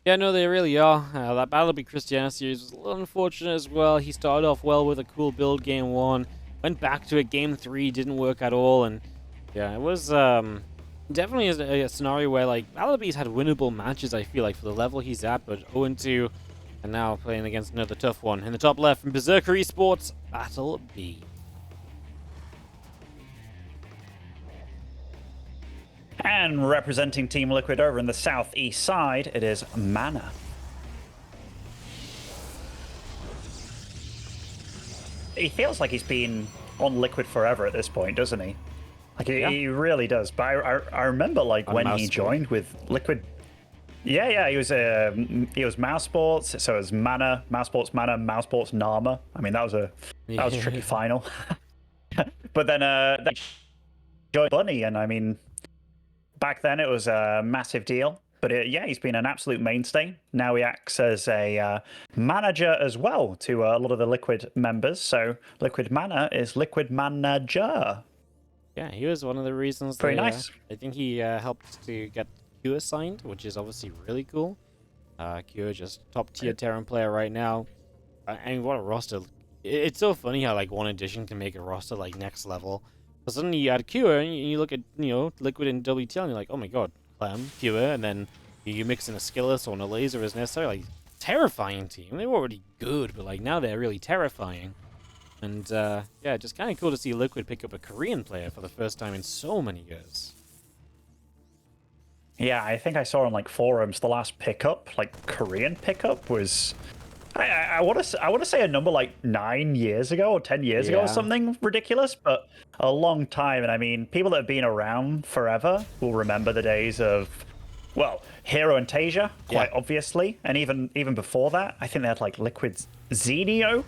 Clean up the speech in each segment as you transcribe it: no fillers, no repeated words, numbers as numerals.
Yeah, no, they really are. That BattleB Christiana series was a little unfortunate as well. He started off well with a cool build game 1, went back to it game 3, didn't work at all, and yeah, it was definitely a scenario where like BattleB's had winnable matches, I feel like, for the level he's at, but 0-2, and now playing against another tough one. In the top left from Berserker Esports, BattleB. And representing Team Liquid over in the southeast side, it is MaNa. He feels like he's been on Liquid forever at this point, doesn't he? Like, he really does. But I remember, like, On when Mouse he Sport. joined with Liquid. Yeah, he was Mouse Sports, so it was MaNa, Mouse Sports MaNa, Mouse Sports Nama. I mean, that was a tricky final. But then they joined Bunny, and I mean, back then it was a massive deal. But yeah, he's been an absolute mainstay. Now he acts as a manager as well to a lot of the Liquid members. So Liquid MaNa is Liquid Manager. Yeah, he was one of the reasons. Pretty nice. I think he helped to get Cure signed, which is obviously really cool. Cure, just top tier Terran player right now. And what a roster. It's so funny how like one addition can make a roster like next level. But suddenly you add Cure and you look at, Liquid and WTL and you're like, oh my god, Clem, Cure, and then you mix in a Skillus or a Laser as necessary. Like, terrifying team. They were already good, but like now they're really terrifying. And yeah, just kind of cool to see Liquid pick up a Korean player for the first time in so many years. Yeah, I think I saw on like forums the last pickup, like Korean pickup, was I want to say a number like 9 years ago or 10 years ago or something ridiculous, but a long time. And I mean, people that have been around forever will remember the days of, well, Hero and Tasia, quite obviously, and even before that, I think they had like Liquid's Zenio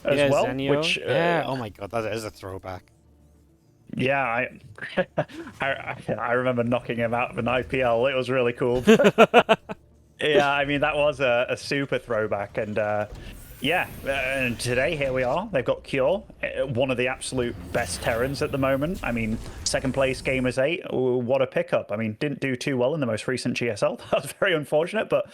as well, Zenio. which oh my god, that is a throwback. Yeah, I remember knocking him out of an IPL. It was really cool. Yeah, I mean, that was a super throwback. And yeah, and today, here we are. They've got Cure, one of the absolute best Terrans at the moment. I mean, second place Gamers 8, what a pickup. I mean, didn't do too well in the most recent GSL. That was very unfortunate, but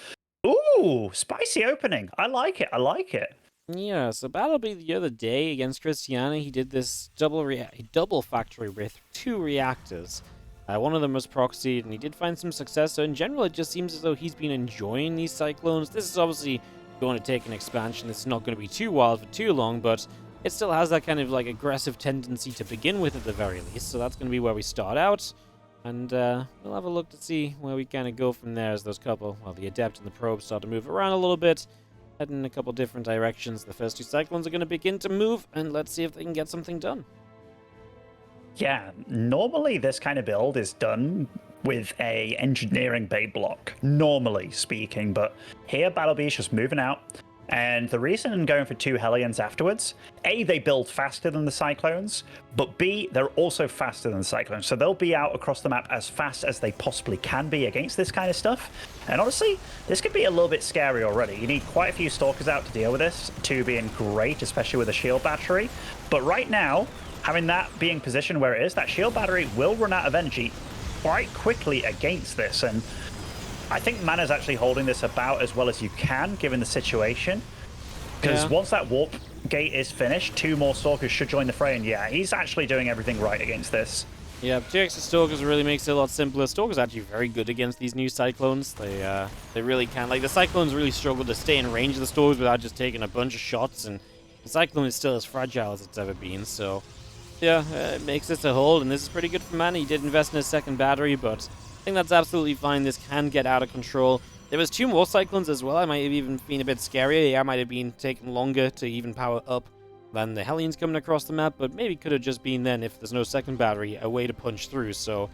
ooh, spicy opening. I like it. I like it. Yeah, so BattleB the other day against Christiana, he did this double factory with 2 reactors. One of them was proxied, and he did find some success. So in general, it just seems as though he's been enjoying these Cyclones. This is obviously going to take an expansion. It's not going to be too wild for too long, but it still has that kind of like aggressive tendency to begin with at the very least. So that's going to be where we start out. And we'll have a look to see where we kind of go from there as those couple, well, the Adept and the Probe start to move around a little bit. Heading in a couple different directions. The first 2 Cyclones are going to begin to move, and let's see if they can get something done. Yeah, normally this kind of build is done with a engineering bay block, normally speaking, but here BattleB is just moving out. And the reason I'm going for 2 Hellions afterwards, A, they build faster than the Cyclones, but B, they're also faster than the Cyclones. So they'll be out across the map as fast as they possibly can be against this kind of stuff. And honestly, this could be a little bit scary already. You need quite a few Stalkers out to deal with this, 2 being great, especially with a shield battery. But right now, having that being positioned where it is, that shield battery will run out of energy quite quickly against this. And I think MaNa's actually holding this about as well as you can, given the situation. Because once that warp gate is finished, 2 more Stalkers should join the fray. And yeah, he's actually doing everything right against this. Yeah, 2 extra Stalkers really makes it a lot simpler. Stalkers are actually very good against these new Cyclones. They really can. Like, the Cyclones really struggle to stay in range of the Stalkers without just taking a bunch of shots. And the Cyclone is still as fragile as it's ever been. So, yeah, it makes this a hold. And this is pretty good for MaNa. He did invest in a second battery, but I think that's absolutely fine. This can get out of control. There was 2 more Cyclones as well. I might have even been a bit scarier. Yeah, I might have been taking longer to even power up than the Hellions coming across the map, but maybe could have just been then, if there's no second battery, a way to punch through. So,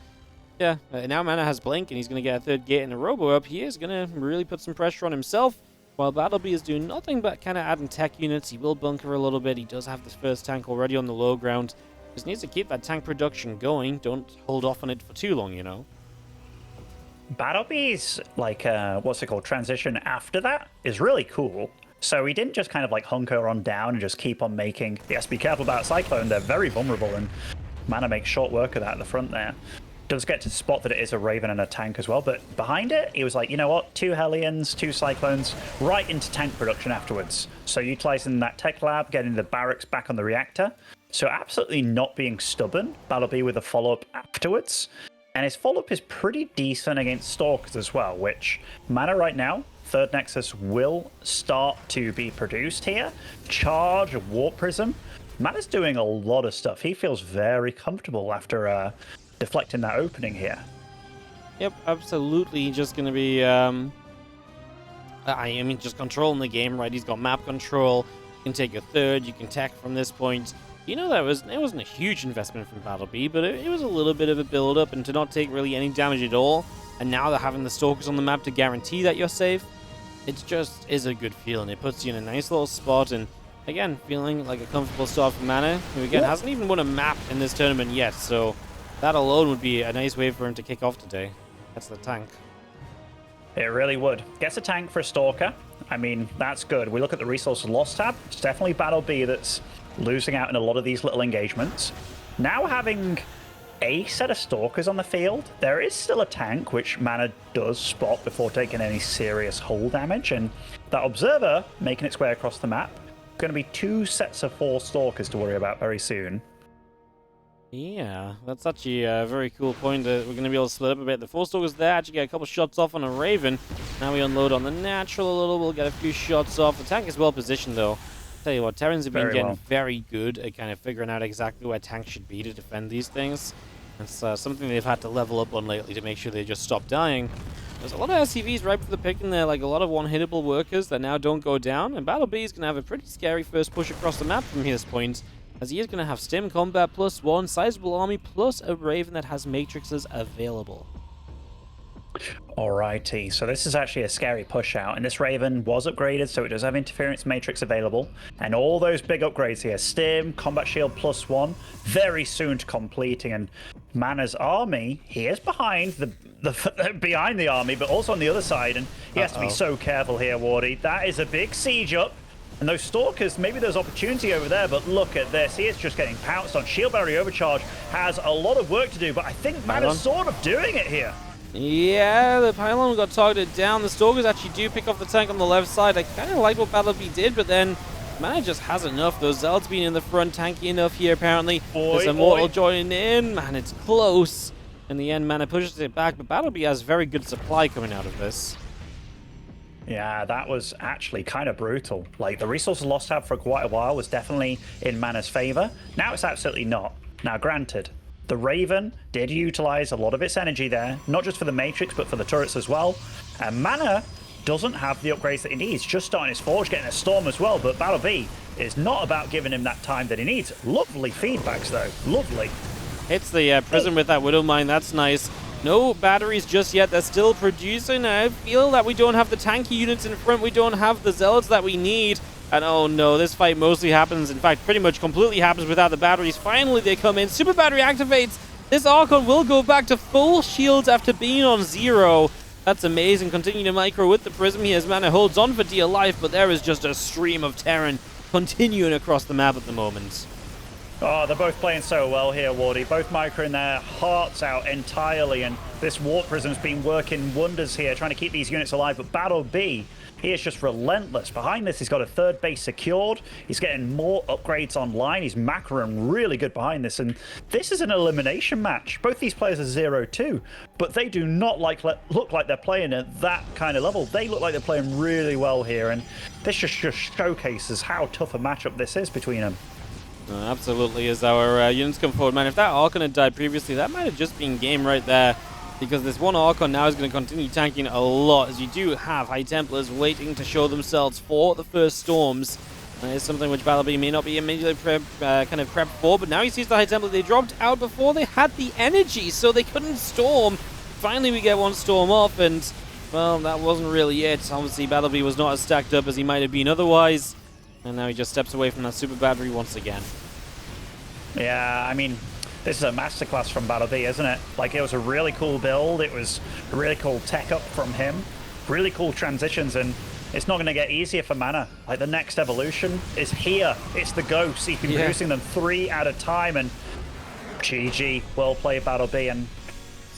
yeah, now MaNa has Blink, and he's going to get a 3rd gate and a Robo up. He is going to really put some pressure on himself, while BattleB is doing nothing but kind of adding tech units. He will bunker a little bit. He does have this first tank already on the low ground. Just needs to keep that tank production going. Don't hold off on it for too long, you know. BattleB's, like, what's it called, transition after that is really cool. So he didn't just kind of like hunker on down and just keep on making, yes, be careful about Cyclone, they're very vulnerable, and MaNa makes short work of that at the front there. does get to spot that it is a Raven and a tank as well, but behind it, he was like, you know what, 2 Hellions, 2 Cyclones, right into tank production afterwards. So utilizing that tech lab, getting the barracks back on the reactor. So absolutely not being stubborn. BattleB with a follow-up afterwards. And his follow-up is pretty decent against Stalkers as well, which MaNa right now, third Nexus will start to be produced here. Charge, Warp Prism. MaNa's doing a lot of stuff. He feels very comfortable after deflecting that opening here. Yep, absolutely. Just going to be, just controlling the game, right? He's got map control. You can take a third. You can tech from this point. You know, it wasn't a huge investment from BattleB, but it was a little bit of a build-up, and to not take really any damage at all, and now they're having the Stalkers on the map to guarantee that you're safe, it just is a good feeling. It puts you in a nice little spot, and again, feeling like a comfortable start for MaNa, who again hasn't even won a map in this tournament yet, so that alone would be a nice way for him to kick off today. That's the tank. It really would. Gets a tank for a Stalker. I mean, that's good. We look at the resource loss tab. It's definitely BattleB that's losing out in a lot of these little engagements. Now having a set of Stalkers on the field, there is still a tank, which MaNa does spot before taking any serious hull damage, and that Observer making its way across the map. Going to be 2 sets of 4 Stalkers to worry about very soon. Yeah, that's actually a very cool point that we're going to be able to split up a bit. The 4 Stalkers there actually get a couple shots off on a Raven. Now we unload on the Natural a little, we'll get a few shots off. The tank is well positioned though. Tell you what, Terrans have been getting very good at kind of figuring out exactly where tanks should be to defend these things. It's something they've had to level up on lately to make sure they just stop dying. There's a lot of SCVs right for the pick in there, like a lot of one-hittable workers that now don't go down, and BattleB is going to have a pretty scary first push across the map from this point, as he is going to have Stim Combat +1, sizable army, plus a Raven that has Matrixes available. Alrighty, so this is actually a scary push out, and this Raven was upgraded, so it does have Interference Matrix available, and all those big upgrades here, Stim, Combat Shield +1, very soon to completing, and MaNa's army, he is behind behind the army, but also on the other side, and he has to be so careful here, Wardy. That is a big siege up, and those Stalkers, maybe there's opportunity over there, but look at this, he is just getting pounced on. Shield Battery Overcharge has a lot of work to do, but I think MaNa's sort of doing it here. Yeah, the pylon got targeted down. The Stalkers actually do pick off the tank on the left side. I kind of like what BattleB did, but then MaNa just has enough. Those Zealots being in the front, tanky enough here apparently. There's Immortal joining in. Man, it's close. In the end, MaNa pushes it back, but BattleB has very good supply coming out of this. Yeah, that was actually kind of brutal. Like, the resources lost tab for quite a while was definitely in MaNa's favor. Now it's absolutely not. Now, granted, the Raven did utilize a lot of its energy there, not just for the Matrix, but for the turrets as well. And MaNa doesn't have the upgrades that he needs, just starting his Forge, getting a Storm as well, but BattleB is not about giving him that time that he needs. Lovely feedbacks, though. Lovely. Hits the Prism with that Widow Mine. That's nice. No batteries just yet. They're still producing. I feel that we don't have the tanky units in front. We don't have the Zealots that we need. And oh no, this fight mostly happens, in fact, pretty much completely happens without the batteries. Finally, they come in. Super Battery activates. This Archon will go back to full shields after being on 0. That's amazing. Continuing to micro with the Prism here as MaNa holds on for dear life, but there is just a stream of Terran continuing across the map at the moment. Oh, they're both playing so well here, Wardy. Both microing their hearts out entirely, and this Warp Prism's been working wonders here, trying to keep these units alive, but BattleB, he is just relentless. Behind this, he's got a third base secured. He's getting more upgrades online. He's macroing really good behind this, and this is an elimination match. Both these players are 0-2, but they do not look like they're playing at that kind of level. They look like they're playing really well here, and this just showcases how tough a matchup this is between them. Absolutely, as our units come forward, man. If that Archon had died previously, that might have just been game right there. Because this one Archon now is going to continue tanking a lot, as you do have High Templars waiting to show themselves for the first Storms. And it's something which BattleB may not be immediately kind of prepped for, but now he sees the High Templar. They dropped out before they had the energy, so they couldn't Storm. Finally, we get one Storm off, and, well, that wasn't really it. Obviously, BattleB was not as stacked up as he might have been otherwise. And now he just steps away from that Super Battery once again. Yeah, I mean, this is a masterclass from BattleB, isn't it? Like, it was a really cool build. It was a really cool tech up from him. Really cool transitions, and it's not going to get easier for MaNa. Like, the next evolution is here. It's the Ghosts. He's been producing them 3 at a time, and GG, well played, BattleB. And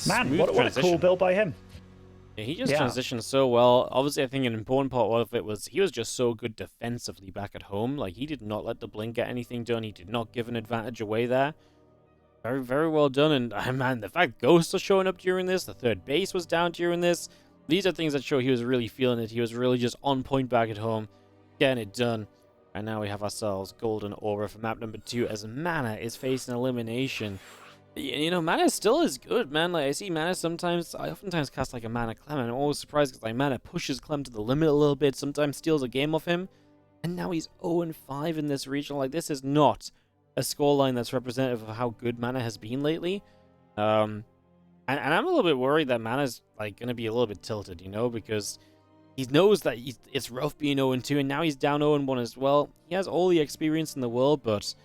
Man, Smooth what a cool transition. build by him. Yeah, he just transitioned so well. Obviously, I think an important part of it was he was just so good defensively back at home. Like, he did not let the Blink get anything done. He did not give an advantage away there. Very, very well done. And, man, the fact Ghosts are showing up during this, the third base was down during this, these are things that show he was really feeling it. He was really just on point back at home, getting it done. And now we have ourselves Golden Aura for map number 2 as MaNa is facing elimination. You know, MaNa still is good, man. Like, I see MaNa sometimes, I oftentimes cast like a MaNa Clem, and I'm always surprised because like MaNa pushes Clem to the limit a little bit, sometimes steals a game off him, and now he's 0-5 in this regional. Like, this is not a scoreline that's representative of how good MaNa has been lately. And I'm a little bit worried that MaNa's like going to be a little bit tilted, you know, because he knows that it's rough being 0-2, and now he's down 0-1 as well. He has all the experience in the world, but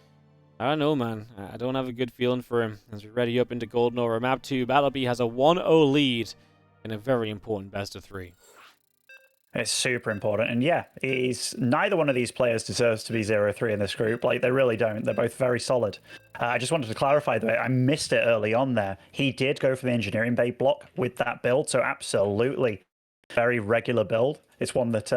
I don't know, man. I don't have a good feeling for him. As we ready up into Golden Aura Map 2, BattleB has a 1-0 lead in a very important best of 3. It's super important. And yeah, neither one of these players deserves to be 0-3 in this group. Like, they really don't. They're both very solid. I just wanted to clarify, though, I missed it early on there. He did go for the Engineering Bay block with that build, so absolutely very regular build. It's one that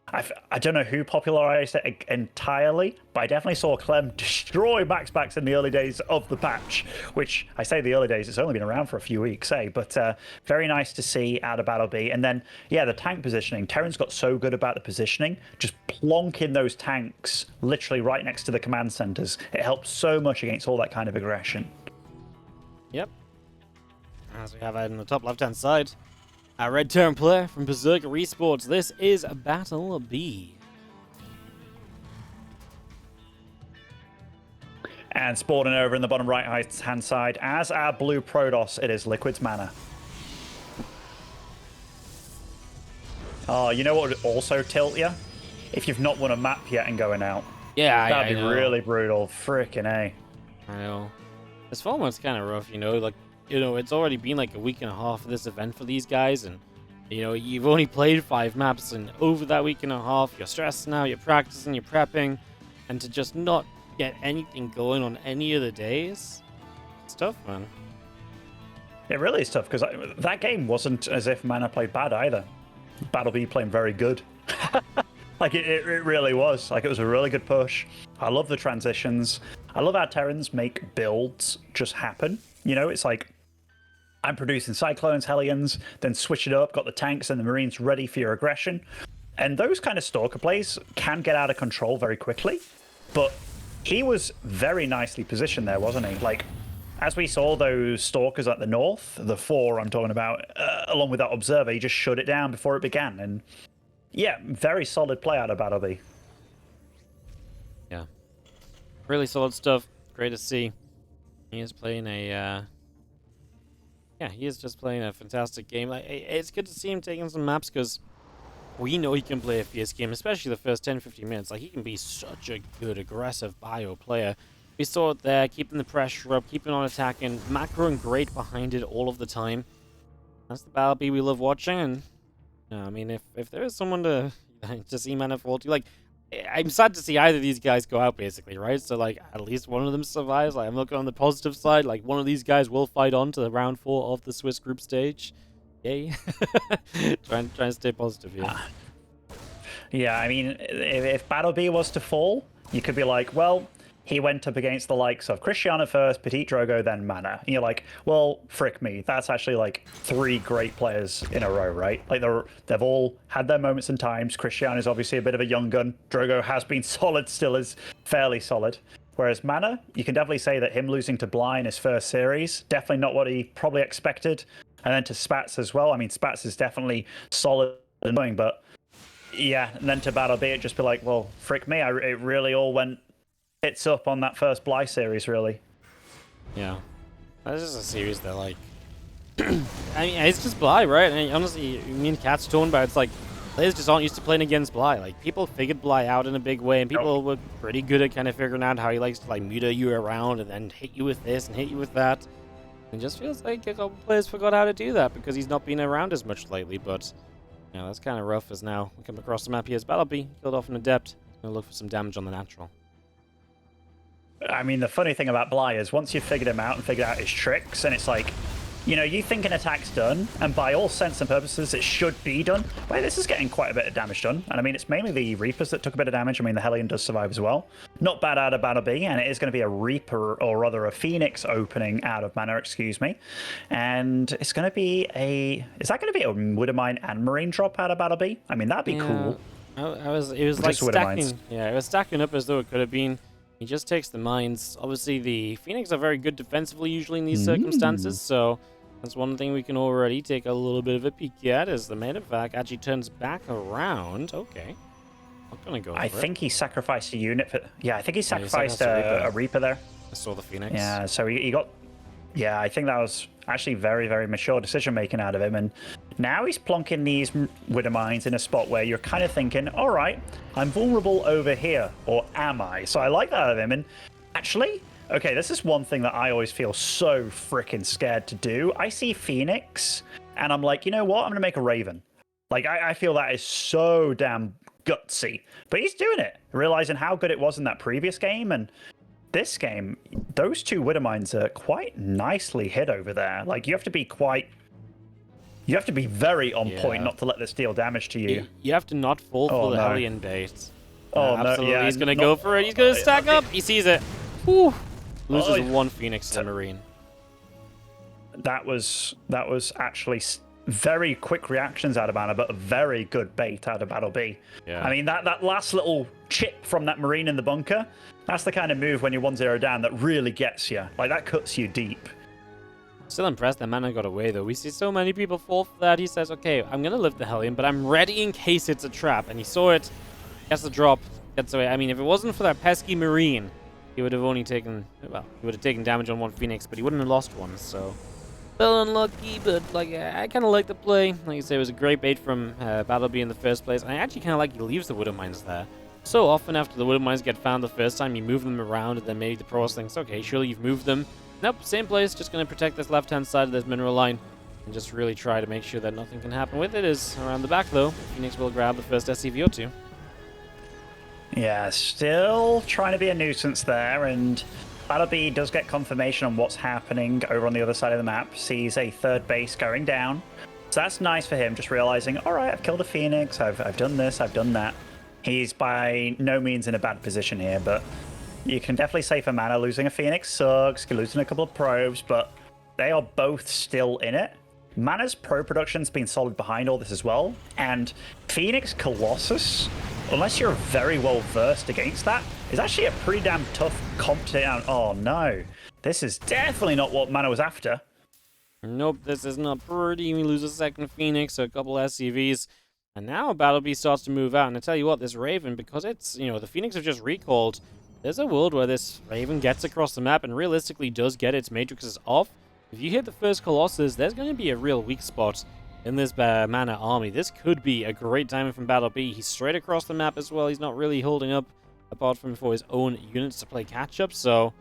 I don't know who popularized it entirely, but I definitely saw Clem destroy Max Backs in the early days of the patch, which I say the early days, it's only been around for a few weeks, but very nice to see out of BattleB. And then, yeah, the tank positioning. Terran's got so good about the positioning, just plonking those tanks literally right next to the command centers. It helps so much against all that kind of aggression. Yep. As we have it in the top left-hand side, our red Terran player from Berserker Esports. This is BattleB. And spawning over in the bottom right-hand side, as our blue Protoss, it is Liquid's MaNa. Oh, you know what would also tilt you? If you've not won a map yet and going out. Yeah, That'd be know. really brutal. Frickin' A. I know. This format's kind of rough, you know, like, you know, it's already been like a week and a half of this event for these guys, and, you know, you've only played 5 maps, and over that week and a half, you're stressed now, you're practicing, you're prepping, and to just not get anything going on any of the days, it's tough, man. It really is tough, because that game wasn't as if MaNa played bad either. BattleB playing very good. Like, it really was. Like, it was a really good push. I love the transitions. I love how Terrans make builds just happen. You know, it's like, I'm producing Cyclones, Hellions, then switch it up, got the tanks and the Marines ready for your aggression. And those kind of Stalker plays can get out of control very quickly. But he was very nicely positioned there, wasn't he? Like, as we saw those Stalkers at the north, the 4 I'm talking about, along with that Observer, he just shut it down before it began. And yeah, very solid play out of BattleB. Yeah. Really solid stuff. Great to see. He is playing a, yeah, he is just playing a fantastic game. Like, it's good to see him taking some maps, because we know he can play a fierce game, especially the first 10-15 minutes. Like, he can be such a good, aggressive bio player. We saw it there, keeping the pressure up, keeping on attacking, macroing great behind it all of the time. That's the BattleB we love watching, and I mean, if there is someone to see MaNa fall to, like, I'm sad to see either of these guys go out, basically, right? So, like, at least one of them survives. Like, I'm looking on the positive side. Like, one of these guys will fight on to the round 4 of the Swiss group stage. Yay. trying to stay positive here. Yeah, I mean, if BattleB was to fall, you could be like, well, he went up against the likes of Christiana first, Petit Drogo, then MaNa. And you're like, well, frick me. That's actually like 3 great players in a row, right? Like, they've all had their moments and times. Christiana's obviously a bit of a young gun. Drogo has been solid, still is fairly solid. Whereas MaNa, you can definitely say that him losing to Bly in his first series, definitely not what he probably expected. And then to Spats as well. I mean, Spats is definitely solid and annoying, but yeah, and then to BattleB, it'd just be like, well, frick me. It really all went it's up on that first Bly series, really. Yeah. That's just a series that, like, I mean, it's just Bly, right? I mean, honestly, me and Kat's talking about, it's like, players just aren't used to playing against Bly. Like, people figured Bly out in a big way, and people were pretty good at kind of figuring out how he likes to, like, muta you around and then hit you with this and hit you with that. It just feels like a couple players forgot how to do that because he's not been around as much lately, but, you know, that's kind of rough as now we come across the map here as BattleB, killed off an Adept. Gonna look for some damage on the natural. I mean, the funny thing about Bly is once you've figured him out and figured out his tricks, and it's like, you think an attack's done, and by all sense and purposes, it should be done. Wait, this is getting quite a bit of damage done. And I mean, it's mainly the Reapers that took a bit of damage. I mean, the Hellion does survive as well. Not bad out of BattleB, and it is going to be a Reaper, or rather a Phoenix opening out of MaNa, excuse me. And it's going to be is that going to be a Widowmine and Marine drop out of BattleB? I mean, that'd be cool. It was like stacking. Yeah, it was stacking up as though it could have been. He just takes the mines. Obviously, the Phoenix are very good defensively usually in these circumstances, so that's one thing we can already take a little bit of a peek at as the medevac actually turns back around. Okay. I'm gonna go I think he sacrificed a unit for... Yeah, I think he sacrificed a Reaper there. I saw the Phoenix. Yeah, so he got... Yeah, I think that was actually very, very mature decision-making out of him. And now he's plonking these Widowmines in a spot where you're kind of thinking, all right, I'm vulnerable over here, or am I? So I like that out of him. And actually... Okay, this is one thing that I always feel so freaking scared to do. I see Phoenix, and I'm like, you know what? I'm going to make a Raven. Like, I feel that is so damn gutsy. But he's doing it, realizing how good it was in that previous game. And this game, those two Widowmines are quite nicely hit over there. Like, you have to be very on point not to let this deal damage to you. You have to not fall for the Hellion bait. Oh, absolutely. no, yeah. He's going to go for it. He's going to stack up. He sees it. Whew. Loses one Phoenix to Marine. That was actually very quick reactions out of MaNa, but a very good bait out of BattleB. Yeah. I mean, that last little chip from that Marine in the bunker, that's the kind of move when you're 1-0 down that really gets you. Like, that cuts you deep. Still impressed that MaNa got away, though. We see so many people fall for that. He says, okay, I'm going to lift the Hellion, but I'm ready in case it's a trap. And he saw it, gets the drop, gets away. I mean, if it wasn't for that pesky Marine, he would have only taken, well, he would have taken damage on one Phoenix, but he wouldn't have lost one, so... Fell unlucky, but, like, I kind of like the play. Like I say, it was a great bait from BattleB in the first place. I actually kind of like he leaves the Widowmines there. So often after the Widowmines get found the first time, you move them around, and then maybe the pros thinks, okay, surely you've moved them. Nope, same place, just going to protect this left-hand side of this mineral line, and just really try to make sure that nothing can happen with it. Is around the back, though. Phoenix will grab the first SCV or two. Yeah, still trying to be a nuisance there, and BattleB does get confirmation on what's happening over on the other side of the map. Sees a third base going down. So that's nice for him, just realizing, all right, I've killed a Phoenix, I've done this, I've done that. He's by no means in a bad position here, but you can definitely say for MaNa, losing a Phoenix sucks, losing a couple of probes, but they are both still in it. MaNa's pro production's been solid behind all this as well, and Phoenix Colossus, unless you're very well versed against that, is actually a pretty damn tough comp to down. Oh no, this is definitely not what MaNa was after. Nope, this is not pretty. We lose a second Phoenix, so a couple SCVs, and now BattleB starts to move out. And I tell you what, this Raven, because it's, the Phoenix have just recalled, there's a world where this Raven gets across the map and realistically does get its matrices off. If you hit the first Colossus, there's going to be a real weak spot in this MaNa army. This could be a great timing from BattleB. He's straight across the map as well. He's not really holding up apart from for his own units to play catch-up. So,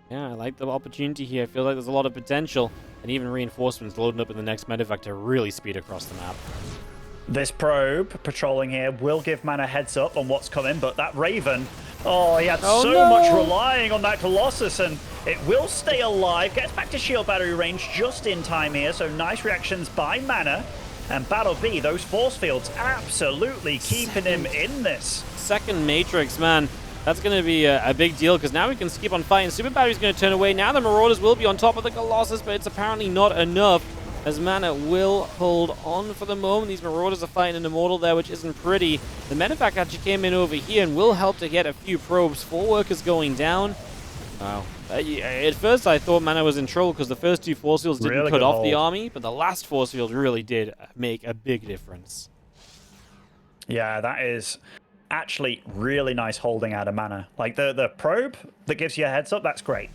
yeah, I like the opportunity here. I feel like there's a lot of potential. And even reinforcements loading up in the next medevac to really speed across the map. This probe patrolling here will give MaNa heads up on what's coming, but that Raven, oh, he had so much relying on that Colossus, and it will stay alive. Gets back to shield battery range just in time here, so nice reactions by MaNa. And BattleB, those force fields absolutely keeping him in this. Second Matrix, man. That's going to be a big deal, because now we can keep on fighting. Super Battery's going to turn away. Now the Marauders will be on top of the Colossus, but it's apparently not enough, as MaNa will hold on for the moment. These Marauders are fighting an Immortal there, which isn't pretty. The medevac actually came in over here and will help to get a few probes. 4 workers going down. Wow. At first I thought MaNa was in trouble because the first 2 force fields didn't cut off the army, but the last force field really did make a big difference. Yeah, that is actually really nice holding out of MaNa. Like the probe that gives you a heads up, that's great.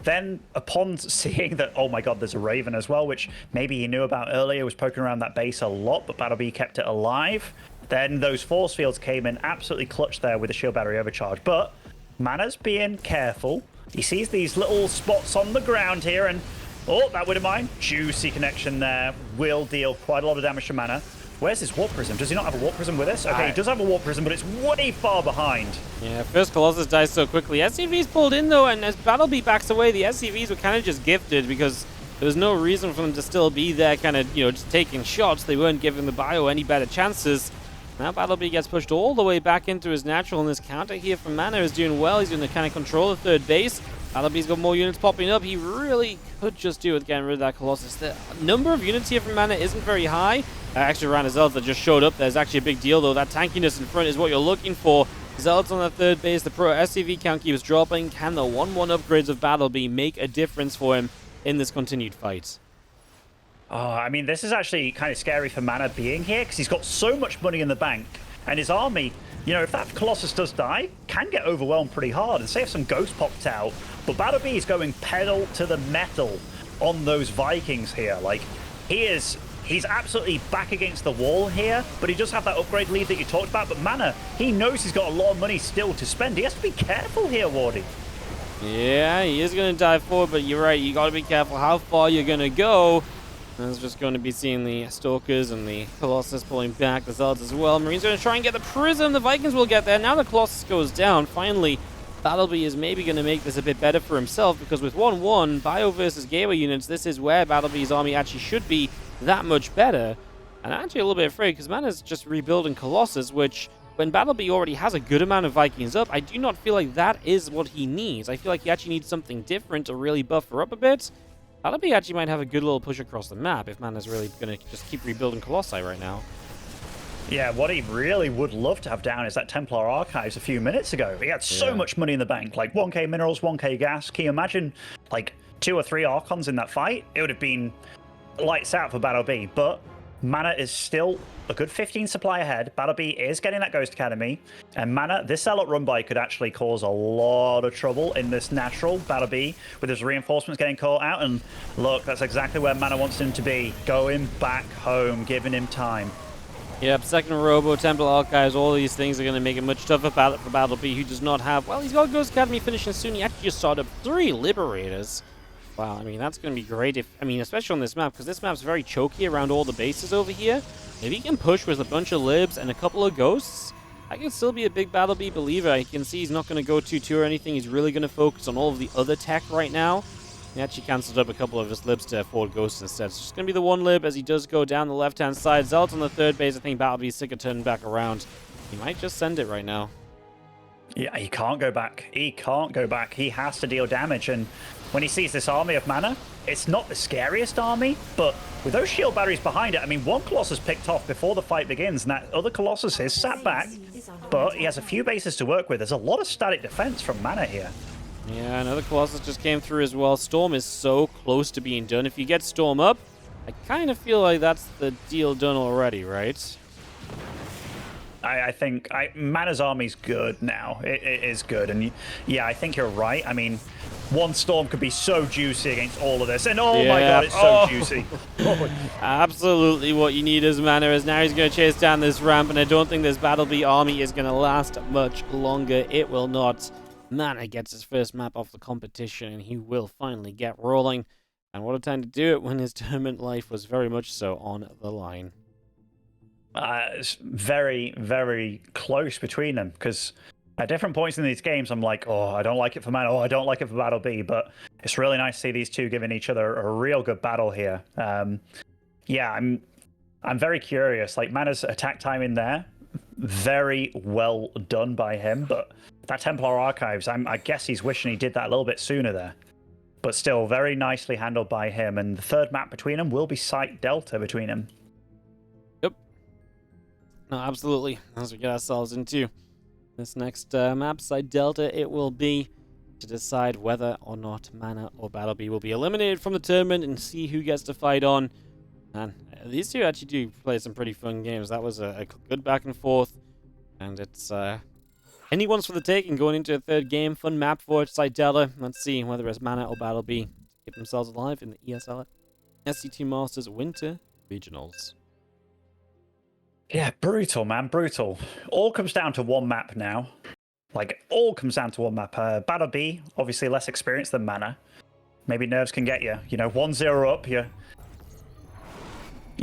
Then upon seeing that, oh my god, there's a Raven as well, which maybe he knew about earlier, was poking around that base a lot, but BattleB kept it alive. Then those force fields came in absolutely clutch there with the shield battery overcharge. But MaNa's being careful. He sees these little spots on the ground here, and oh, that Widowmine, juicy connection there, will deal quite a lot of damage to MaNa. Where's his Warp Prism? Does he not have a Warp Prism with us? Okay, he does have a Warp Prism, but it's way far behind. Yeah, first Colossus dies so quickly. SCV's pulled in, though, and as BattleB backs away, the SCVs were kind of just gifted because There was no reason for them to still be there, kind of, just taking shots. They weren't giving the bio any better chances. Now BattleB gets pushed all the way back into his natural, and this counter here from MaNa is doing well. He's going to kind of control the third base. BattleB's got more units popping up. He really could just do with getting rid of that Colossus. The number of units here from MaNa isn't very high. Extra round of Zealots that just showed up. There's actually a big deal, though. That tankiness in front is what you're looking for. Zealots on the third base. The pro SCV count keeps dropping. Can the 1-1 upgrades of BattleB make a difference for him in this continued fight? Oh, I mean, this is actually kind of scary for MaNa being here, because he's got so much money in the bank, and his army, if that Colossus does die, can get overwhelmed pretty hard. And say if some Ghost popped out, but BattleB is going pedal to the metal on those Vikings here. Like, he's absolutely back against the wall here, but he does have that upgrade lead that you talked about. But MaNa, he knows he's got a lot of money still to spend. He has to be careful here, Wardy. Yeah, he is going to dive forward, but you're right. You got to be careful how far you're going to go. There's just going to be seeing the Stalkers and the Colossus pulling back, the Zealots as well. Marine's going to try and get the Prism. The Vikings will get there. Now the Colossus goes down. Finally, BattleB is maybe going to make this a bit better for himself, because with 1-1, Bio versus Gateway units, this is where BattleB's army actually should be that much better. And I'm actually a little bit afraid, because MaNa's just rebuilding Colossus, which, when BattleB already has a good amount of Vikings up, I do not feel like that is what he needs. I feel like he actually needs something different to really buff her up a bit. BattleB actually might have a good little push across the map if MaNa's really going to just keep rebuilding Colossi right now. Yeah, what he really would love to have down is that Templar Archives a few minutes ago. He had so much money in the bank, like 1k minerals, 1k gas. Can you imagine, like, 2 or 3 Archons in that fight? It would have been lights out for BattleB, but MaNa is still a good 15 supply ahead. BattleB is getting that Ghost Academy, and MaNa, this Zealot run by could actually cause a lot of trouble in this natural. BattleB, with his reinforcements getting caught out, and look, that's exactly where MaNa wants him to be. Going back home, giving him time. Yep, second Robo, Temple Archives, all these things are going to make it much tougher for BattleB, who does not have... Well, he's got Ghost Academy finishing soon. He actually just started up 3 Liberators. Wow, I mean, that's going to be great if... I mean, especially on this map, because this map's very choky around all the bases over here. If he can push with a bunch of Libs and a couple of Ghosts, I can still be a big BattleB believer. I can see he's not going to go 2-2 or anything. He's really going to focus on all of the other tech right now. He actually cancelled up a couple of his Libs to afford Ghosts instead. So it's just going to be the 1 Lib as he does go down the left-hand side. Zealot on the third base. I think BattleB's sick of turning back around. He might just send it right now. Yeah, he can't go back. He can't go back. He has to deal damage, and when he sees this army of MaNa, it's not the scariest army, but with those shield batteries behind it, I mean, one Colossus picked off before the fight begins, and that other Colossus is sat back, but he has a few bases to work with. There's a lot of static defense from MaNa here. Yeah, another Colossus just came through as well. Storm is so close to being done. If you get Storm up, I kind of feel like that's the deal done already, right? I think MaNa's army's good now. It is good, and yeah, I think you're right. I mean, one Storm could be so juicy against all of this, and oh my god, it's so juicy. Absolutely what you need as MaNa, as now he's going to chase down this ramp, and I don't think this BattleB army is going to last much longer. It will not. MaNa gets his first map off the competition, and he will finally get rolling. And what a time to do it when his tournament life was very much so on the line. It's very, very close between them, because at different points in these games, I'm like, oh, I don't like it for MaNa, oh, I don't like it for BattleB, but it's really nice to see these two giving each other a real good battle here. Yeah, I'm very curious. Like, MaNa's attack time in there, very well done by him, but that Templar Archives, I guess he's wishing he did that a little bit sooner there. But still, very nicely handled by him, and the third map between them will be Site Delta between them. No, absolutely. As we get ourselves into this next map, Side Delta, it will be to decide whether or not MaNa or BattleB will be eliminated from the tournament and see who gets to fight on. And these two actually do play some pretty fun games. That was a good back and forth, and it's anyone's for the taking going into a third game. Fun map for it, Side Delta. Let's see whether it's MaNa or BattleB keep themselves alive in the ESL SC2 Masters Winter Regionals. Yeah, brutal, man, brutal. All comes down to one map now. Like, all comes down to one map. BattleB, obviously less experienced than MaNa. Maybe nerves can get you. You know, 1-0 up, you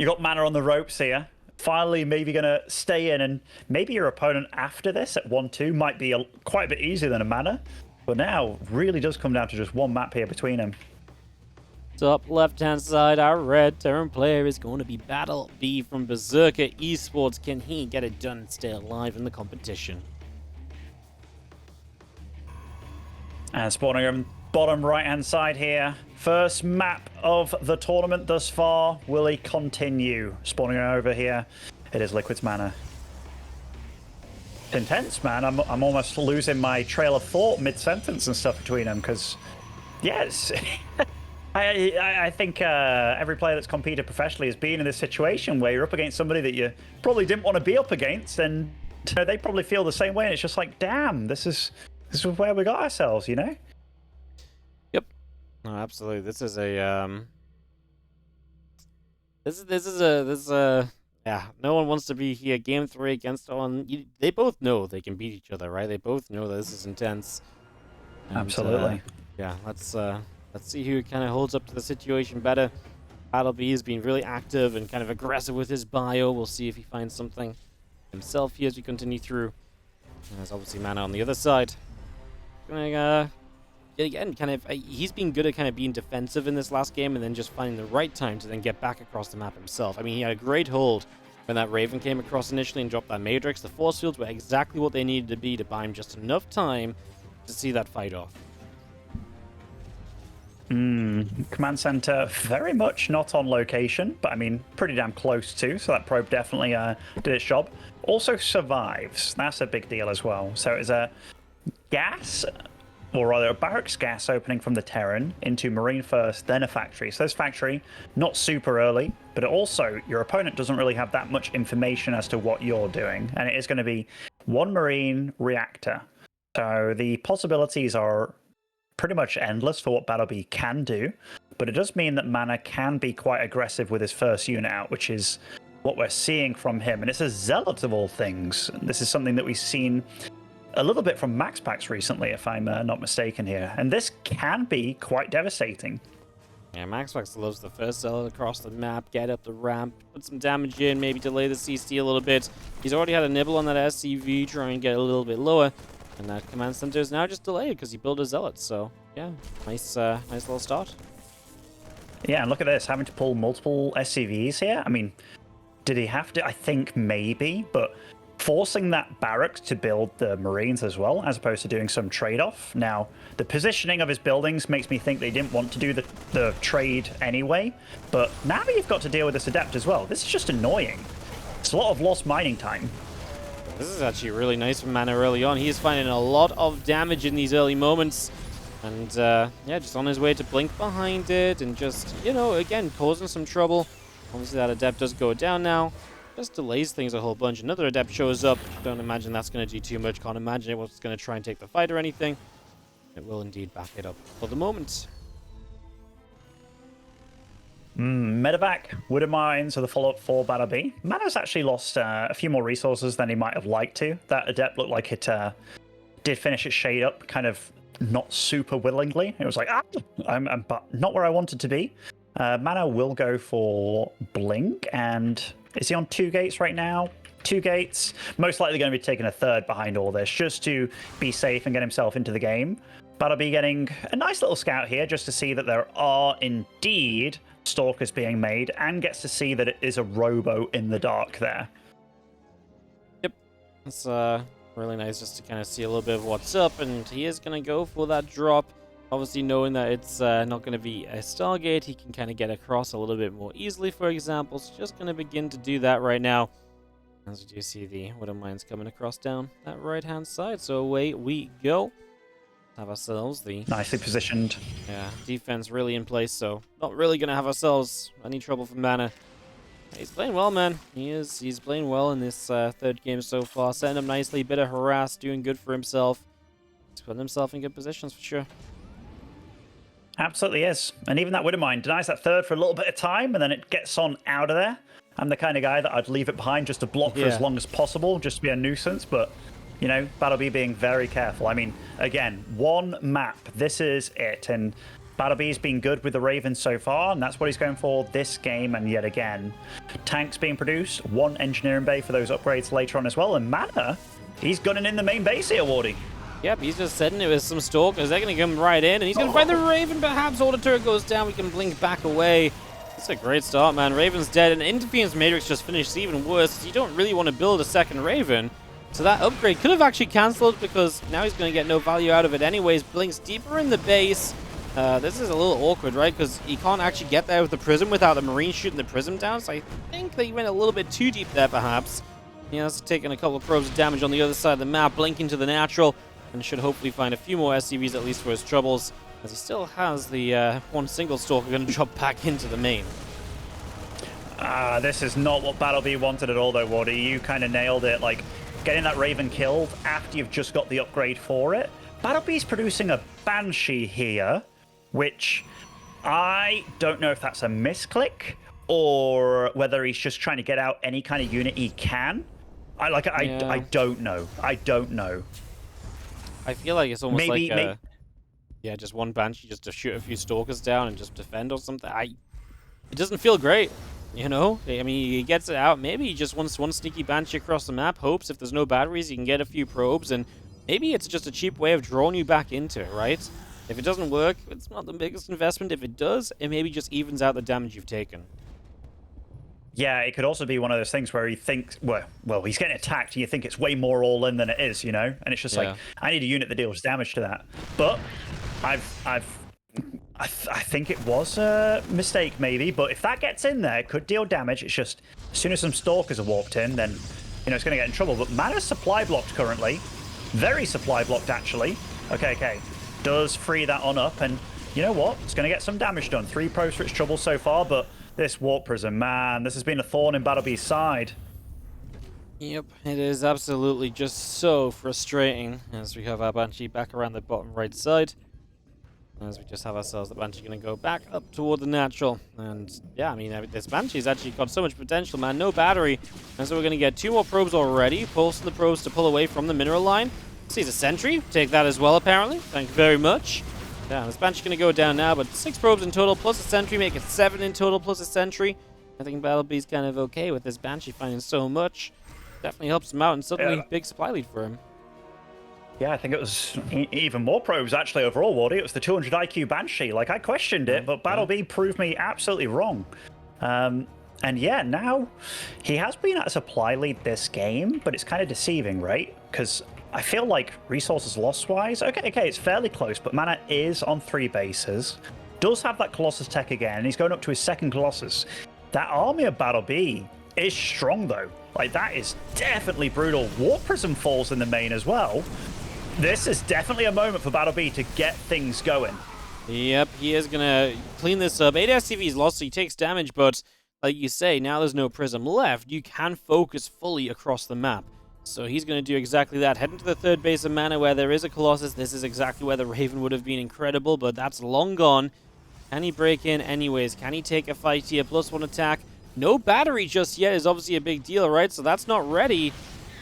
got MaNa on the ropes here. Finally, maybe going to stay in, and maybe your opponent after this at 1-2 might be quite a bit easier than a MaNa. But now, really does come down to just one map here between them. Top left-hand side, our red Terran player is going to be BattleB from Berserker Esports. Can he get it done and stay alive in the competition? And spawning on bottom right-hand side here. First map of the tournament thus far. Will he continue? Spawning over here, it is Liquid's MaNa. It's intense, man. I'm almost losing my trail of thought mid-sentence and stuff between them, because, yes, I think every player that's competed professionally has been in this situation where you're up against somebody that you probably didn't want to be up against, and they probably feel the same way, and it's just like, damn, this is where we got ourselves, you know? Yep. No, absolutely. This is a yeah, no one wants to be here. Game 3 against one. They both know they can beat each other, right? They both know that this is intense. And, absolutely. Yeah, let's see who kind of holds up to the situation better. BattleB has been really active and kind of aggressive with his bio. We'll see if he finds something himself here as we continue through. And there's obviously MaNa on the other side. Again, kind of, he's been good at kind of being defensive in this last game and then just finding the right time to then get back across the map himself. I mean, he had a great hold when that Raven came across initially and dropped that Matrix. The force fields were exactly what they needed to be to buy him just enough time to see that fight off. Command center very much not on location, but I mean, pretty damn close to, so that probe definitely did its job. Also survives. That's a big deal as well. So it's a gas, or rather a barracks gas opening from the Terran into Marine first, then a factory. So this factory, not super early, but also your opponent doesn't really have that much information as to what you're doing. And it is going to be one Marine reactor. So the possibilities are pretty much endless for what BattleB can do, but it does mean that MaNa can be quite aggressive with his first unit out, which is what we're seeing from him. And it's a Zealot of all things. This is something that we've seen a little bit from Max Packs recently, if I'm not mistaken here. And this can be quite devastating. Yeah, Max Packs loves the first Zealot across the map, get up the ramp, put some damage in, maybe delay the CC a little bit. He's already had a nibble on that SCV, try and get a little bit lower. And that command center is now just delayed because he built a Zealot. So, yeah, nice little start. Yeah, and look at this, having to pull multiple SCVs here. I mean, did he have to? I think maybe, but forcing that barracks to build the Marines as well, as opposed to doing some trade-off. Now, the positioning of his buildings makes me think they didn't want to do the trade anyway, but now you've got to deal with this Adept as well. This is just annoying. It's a lot of lost mining time. This is actually really nice from MaNa early on. He's finding a lot of damage in these early moments. And, yeah, just on his way to blink behind it and just, you know, again, causing some trouble. Obviously, that Adept does go down now. Just delays things a whole bunch. Another Adept shows up. Don't imagine that's going to do too much. Can't imagine it was going to try and take the fight or anything. It will indeed back it up for the moment. Medevac, Wood Mines are the follow-up for BattleB. MaNa's actually lost a few more resources than he might have liked to. That Adept looked like it did finish its shade up, kind of not super willingly. It was like, I'm but not where I wanted to be. MaNa will go for Blink, and is he on 2 gates right now? 2 gates. Most likely going to be taking a third behind all this, just to be safe and get himself into the game. BattleB getting a nice little scout here, just to see that there are indeed Stalkers being made, and gets to see that it is a robo in the dark there. Yep. It's really nice just to kind of see a little bit of what's up, and he is going to go for that drop. Obviously, knowing that it's not going to be a Stargate, he can kind of get across a little bit more easily, for example. So just going to begin to do that right now. As we do see the Wood Mines coming across down that right-hand side. So away we go. Have ourselves the... Nicely positioned. Yeah, defense really in place, so not really going to have ourselves any trouble from MaNa. He's playing well, man. He's playing well in this third game so far. Setting up nicely, bit of harass, doing good for himself. He's putting himself in good positions for sure. Absolutely is. And even that Wood Mine denies that third for a little bit of time, and then it gets on out of there. I'm the kind of guy that I'd leave it behind just to block for as long as possible, just to be a nuisance, but... You know, BattleB being very careful. I mean, again, one map. This is it. And BattleB's been good with the Ravens so far, and that's what he's going for this game. And yet again, tanks being produced, 1 engineering bay for those upgrades later on as well. And MaNa, he's gunning in the main base here, Wardy. Yep, he's just setting it with some Stalkers. They're going to come right in, and he's going to find the Raven. Perhaps all the turret goes down. We can blink back away. It's a great start, man. Raven's dead, and Interference Matrix just finished even worse. You don't really want to build a second Raven. So that upgrade could have actually cancelled, because now he's going to get no value out of it anyways. Blinks deeper in the base. This is a little awkward, right? Because he can't actually get there with the Prism without the Marine shooting the Prism down. So I think that he went a little bit too deep there, perhaps. He has taken a couple of probes of damage on the other side of the map, blinking to the natural, and should hopefully find a few more SCVs at least for his troubles, as he still has the one single Stalker going to drop back into the main. This is not what BattleB wanted at all, though, Wardy. You kind of nailed it. Like, getting that Raven killed after you've just got the upgrade for it. BattleB's producing a Banshee here, which I don't know if that's a misclick or whether he's just trying to get out any kind of unit he can. I don't know. I don't know. I feel like it's almost yeah, just one Banshee just to shoot a few Stalkers down and just defend or something. It doesn't feel great, you know? I mean, he gets it out. Maybe he just wants one sneaky Banshee across the map, hopes if there's no batteries, he can get a few probes, and maybe it's just a cheap way of drawing you back into it, right? If it doesn't work, it's not the biggest investment. If it does, it maybe just evens out the damage you've taken. Yeah, it could also be one of those things where he thinks, well, he's getting attacked, and you think it's way more all-in than it is, you know? And it's just like, I need a unit that deals damage to that. But I think it was a mistake, maybe. But if that gets in there, it could deal damage. It's just, as soon as some Stalkers are warped in, then, you know, it's going to get in trouble. But MaNa's supply blocked currently. Very supply blocked, actually. Okay. Does free that on up, and you know what? It's going to get some damage done. 3 probes for its trouble so far, but this Warp Prism, man, this has been a thorn in BattleB's side. Yep, it is absolutely just so frustrating as we have our Banshee back around the bottom right side. As we just have ourselves the Banshee going to go back up toward the natural. And yeah, I mean, this Banshee's actually got so much potential, man. No battery. And so we're going to get 2 more probes already. Pulsing the probes to pull away from the mineral line. Sees a sentry. Take that as well, apparently. Thank you very much. Yeah, this Banshee's going to go down now, but 6 probes in total, plus a sentry, make it 7 in total, plus a sentry. I think BattleB's kind of okay with this Banshee finding so much. Definitely helps him out, and suddenly big supply lead for him. Yeah, I think it was even more probes, actually, overall, Wardy. It was the 200 IQ Banshee. Like, I questioned it, but BattleB proved me absolutely wrong. And yeah, now he has been at a supply lead this game, but it's kind of deceiving, right? Because I feel like resources loss-wise, okay, it's fairly close, but MaNa is on 3 bases. Does have that Colossus tech again, and he's going up to his 2nd Colossus. That army of BattleB is strong, though. Like, that is definitely brutal. Warp Prism falls in the main as well. This is definitely a moment for BattleB to get things going. Yep, he is going to clean this up. 8 SCVs lost, so he takes damage, but like you say, now there's no Prism left. You can focus fully across the map. So he's going to do exactly that. Heading to the 3rd base of MaNa where there is a Colossus. This is exactly where the Raven would have been incredible, but that's long gone. Can he break in anyways? Can he take a fight here? +1 attack. No battery just yet is obviously a big deal, right? So that's not ready.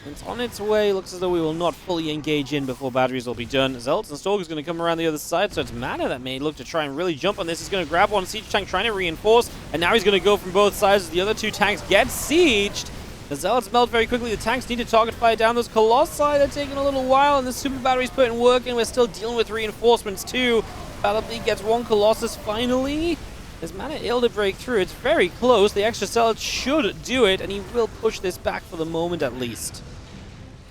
It's on its way. Looks as though we will not fully engage in before batteries will be done. Zealots and Stalker's going to come around the other side, so it's MaNa that may look to try and really jump on this. He's going to grab one Siege Tank trying to reinforce, and now he's going to go from both sides as the other 2 tanks get sieged. The Zealots melt very quickly. The tanks need to target fire down those Colossi. They're taking a little while, and the Super Battery's putting work in. We're still dealing with reinforcements too. BattleB gets 1 Colossus finally. Is MaNa able to break through? It's very close. The extra Zealots should do it, and he will push this back for the moment at least.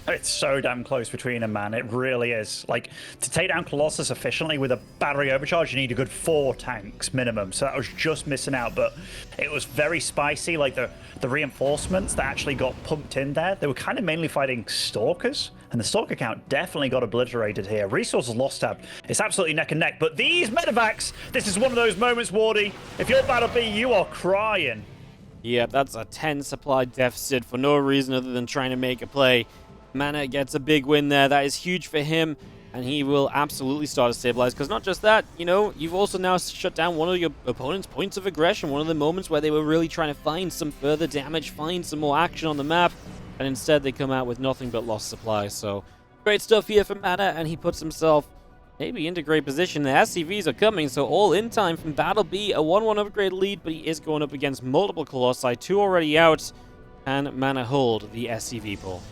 It's so damn close between them, man. It really is. Like, to take down Colossus efficiently with a battery overcharge, you need a good 4 tanks minimum. So that was just missing out, but it was very spicy. Like, the reinforcements that actually got pumped in there, they were kind of mainly fighting Stalkers, and the Stalker count definitely got obliterated here. Resources lost tab. It's absolutely neck and neck, but these medevacs, this is one of those moments, Wardy. If you're BattleB, you are crying. Yeah, that's a 10 supply deficit for no reason other than trying to make a play. MaNa gets a big win there. That is huge for him, and he will absolutely start to stabilize. Because not just that, you know, you've also now shut down one of your opponent's points of aggression, one of the moments where they were really trying to find some further damage, find some more action on the map, and instead they come out with nothing but lost supply. So, great stuff here for MaNa, and he puts himself maybe into great position. The SCVs are coming, so all in time from BattleB, a 1-1 upgrade lead, but he is going up against multiple Colossi, 2 already out, and MaNa hold the SCV pool.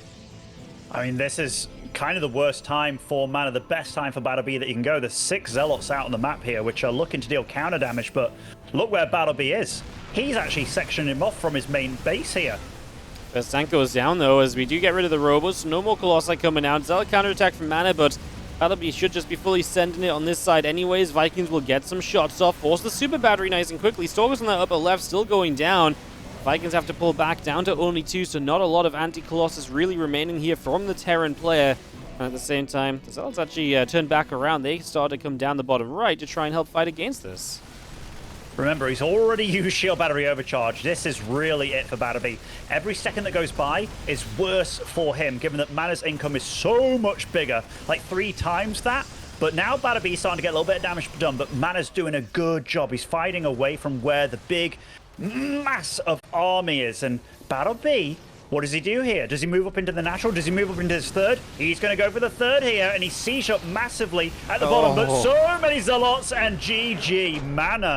I mean, this is kind of the worst time for MaNa, the best time for BattleB that you can go. There's 6 Zealots out on the map here, which are looking to deal counter damage, but look where BattleB is. He's actually sectioning him off from his main base here. First tank goes down, though, as we do get rid of the robots. No more Colossi coming out. Zealot counterattack from MaNa, but BattleB should just be fully sending it on this side anyways. Vikings will get some shots off. Force the super battery nice and quickly. Stalkers on that upper left still going down. Vikings have to pull back down to only 2, so not a lot of anti-Colossus really remaining here from the Terran player. And at the same time, the Zealots actually turned back around. They started to come down the bottom right to try and help fight against this. Remember, he's already used shield battery overcharge. This is really it for BattleB. Every second that goes by is worse for him, given that MaNa's income is so much bigger, like 3 times that. But now BattleB is starting to get a little bit of damage done, but MaNa's doing a good job. He's fighting away from where the big mass of army is. And BattleB, what does he do here? Does he move up into the natural? Does he move up into his third? He's going to go for the third here, and he siege up massively at the bottom. But so many Zealots, and GG, MaNa